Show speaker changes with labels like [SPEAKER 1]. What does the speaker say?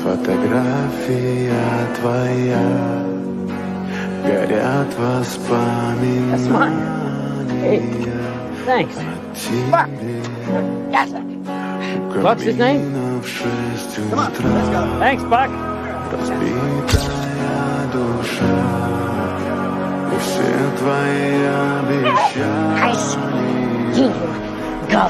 [SPEAKER 1] Фотография твоя, горят воспоминания.
[SPEAKER 2] Thanks. Buck's his name?
[SPEAKER 1] Come on, let's go.
[SPEAKER 2] Thanks, Buck.
[SPEAKER 1] Разбитая душа, и все твои обещания.
[SPEAKER 2] Go.